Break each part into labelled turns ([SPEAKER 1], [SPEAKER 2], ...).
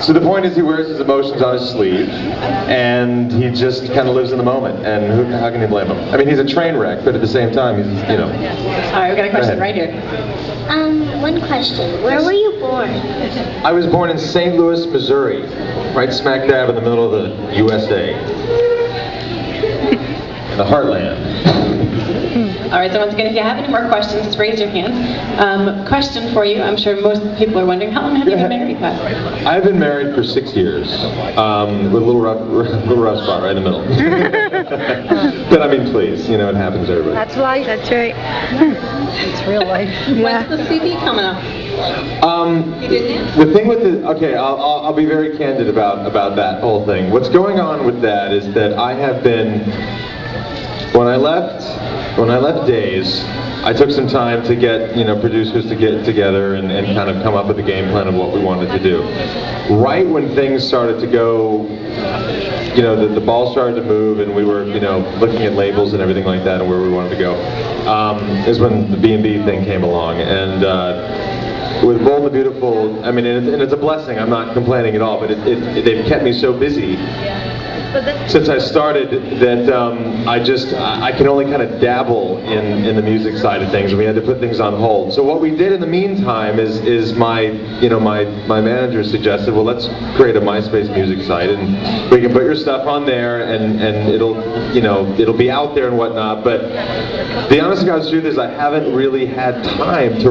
[SPEAKER 1] So the point is, he wears his emotions on his sleeve, and he just kind of lives in the moment. And how can you blame him? I mean, he's a train wreck, but at the same time, he's, you know.
[SPEAKER 2] All right, we've got a question right here.
[SPEAKER 3] One question. Where were you born?
[SPEAKER 1] I was born in St. Louis, Missouri, right smack dab in the middle of the USA, in the heartland.
[SPEAKER 2] All right, so once again, if you have any more questions, just raise your hand. Question for you, I'm sure most people are wondering, how long have you been married, Pat?
[SPEAKER 1] I've been married for 6 years, with a little rough spot right in the middle. But I mean, please, you know, it happens to everybody.
[SPEAKER 4] That's life. That's right. It's real life. Yeah.
[SPEAKER 2] When's the CD coming up?
[SPEAKER 1] The thing with the, okay, I'll be very candid about that whole thing. What's going on with that is that I have been, when I left Days, I took some time to get, you know, producers to get together and kind of come up with a game plan of what we wanted to do. Right when things started to go, you know, the ball started to move, and we were, you know, looking at labels and everything like that and where we wanted to go, is when the B&B thing came along. And with Bold and the Beautiful, I mean, and it's a blessing, I'm not complaining at all, but they've kept me so busy since I started that I can only kind of dabble in the music side of things, and we had to put things on hold. So what we did in the meantime is my manager suggested, well, let's create a MySpace music site, and we can put your stuff on there, and it'll be out there and whatnot. But the honest to God's truth is, I haven't really had time to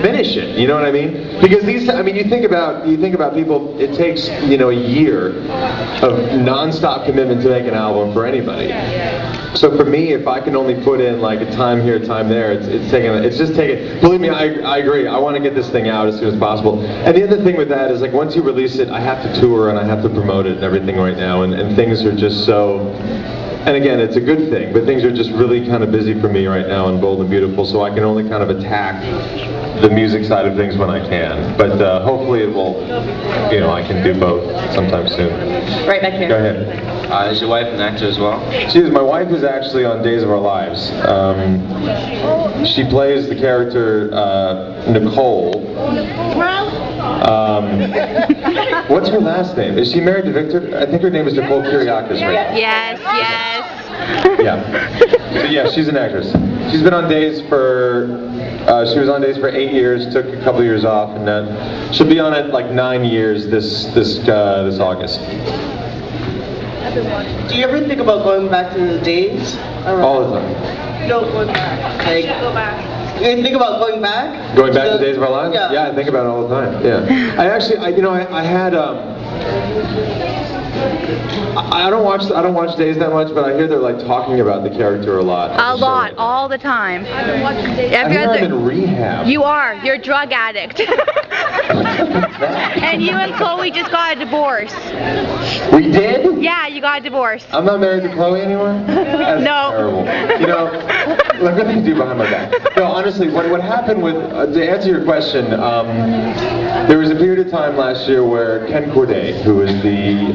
[SPEAKER 1] finish it. You know what I mean? Because you think about people. It takes, you know, a year of non-stop commitment to make an album for anybody. So for me, if I can only put in like a time here, time there, it's just taking. Believe me, I agree. I want to get this thing out as soon as possible. And the other thing with that is, like, once you release it, I have to tour and I have to promote it and everything right now, and things are just so. And again, it's a good thing, but things are just really kind of busy for me right now in Bold and Beautiful, so I can only kind of attack the music side of things when I can. But hopefully it will, you know, I can do both sometime soon.
[SPEAKER 2] Right back here.
[SPEAKER 1] Go ahead.
[SPEAKER 5] Is your wife an actor as well?
[SPEAKER 1] She is. My wife is actually on Days of Our Lives. She plays the character Nicole. What's her last name? Is she married to Victor? I think her name is Nicole Kiriakis, right?
[SPEAKER 4] Yes.
[SPEAKER 1] Yeah. So yeah, she's an actress. She's been on Days for. She was on Days for 8 years. Took a couple years off, and then she'll be on it like 9 years this August.
[SPEAKER 6] Do you ever think about going back to the Days?
[SPEAKER 1] All the time.
[SPEAKER 6] No, going back. Like, go back. You think about going back?
[SPEAKER 1] Going back to Days of Our Lives?
[SPEAKER 6] Yeah.
[SPEAKER 1] Yeah, I think about it all the time. Yeah. I actually, I had. I don't watch Days that much, but I hear they're like talking about the character a lot.
[SPEAKER 4] All the time.
[SPEAKER 1] I hear I'm in rehab.
[SPEAKER 4] You are. You're a drug addict. And you and Chloe just got a divorce.
[SPEAKER 1] We did?
[SPEAKER 4] Yeah, you got a divorce.
[SPEAKER 1] I'm not married to Chloe anymore? That's
[SPEAKER 4] No.
[SPEAKER 1] terrible. You know, look what they do behind my back. No, honestly, what happened with, to answer your question, there was a period of time last year where Ken Corday, who is the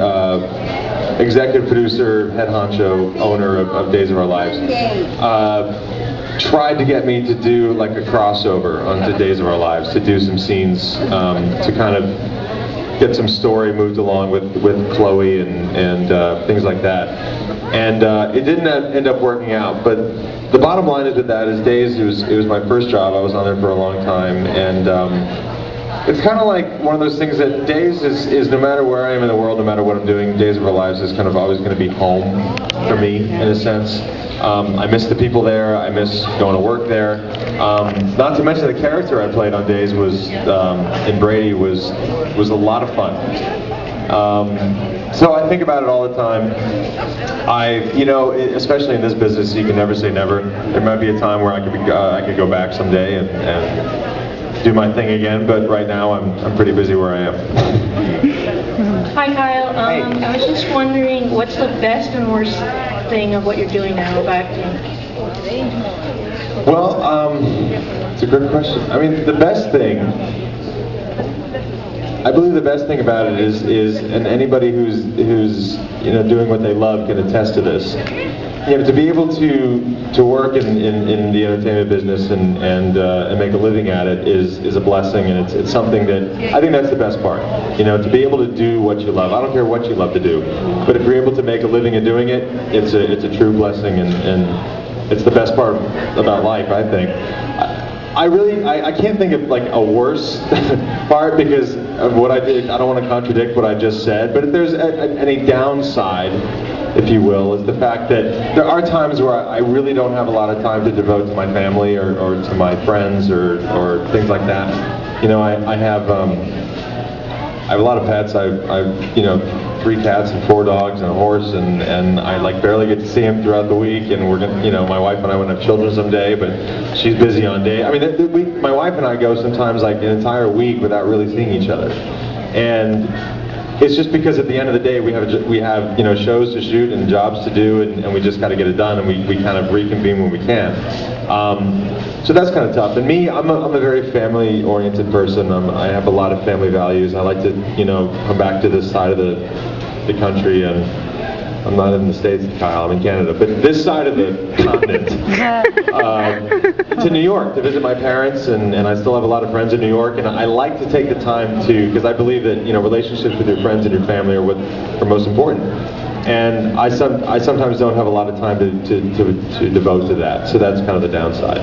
[SPEAKER 1] executive producer, head honcho, owner of Days of Our Lives, tried to get me to do like a crossover onto Days of Our Lives, to do some scenes, to kind of get some story moved along with Chloe and things like that. And it didn't end up working out, but the bottom line is with that is Days, it was my first job. I was on there for a long time, and it's kind of like one of those things that Days is no matter where I am in the world, no matter what I'm doing, Days of Our Lives is kind of always going to be home for me, in a sense. I miss the people there. I miss going to work there. Not to mention the character I played on Days was in Brady was a lot of fun. So I think about it all the time. Especially in this business, you can never say never. There might be a time where I could go back someday and do my thing again, but right now I'm pretty busy where I am.
[SPEAKER 7] Hi Kyle, I was just wondering what's the best and worst thing of what you're doing now of acting?
[SPEAKER 1] Well, it's a good question. I mean, the best thing, I believe the best thing about it is and anybody who's doing what they love can attest to this, to be able to work in the entertainment business and make a living at it is a blessing, and it's something that I think that's the best part. To be able to do what you love. I don't care what you love to do, but if you're able to make a living and doing it, it's a true blessing, and it's the best part about life, I think. I can't think of like a worse part because of what I did. I don't want to contradict what I just said, but if there's any downside, if you will, is the fact that there are times where I really don't have a lot of time to devote to my family or to my friends or things like that. I have a lot of pets. I've 3 cats and 4 dogs and a horse, and I like barely get to see him throughout the week. And we're gonna, my wife and I want to have children someday, but she's busy on day. I mean, my wife and I go sometimes like an entire week without really seeing each other, and it's just because at the end of the day we have shows to shoot and jobs to do, and we just got to get it done, and we kind of reconvene when we can. So that's kind of tough. And me, I'm a very family-oriented person. I have a lot of family values. I like to come back to this side of the country, and I'm not in the States, Kyle. I'm in Canada, but this side of the continent, to New York to visit my parents, and I still have a lot of friends in New York, and I like to take the time to, because I believe that relationships with your friends and your family are what are most important, and I sometimes don't have a lot of time to devote to that, so that's kind of the downside.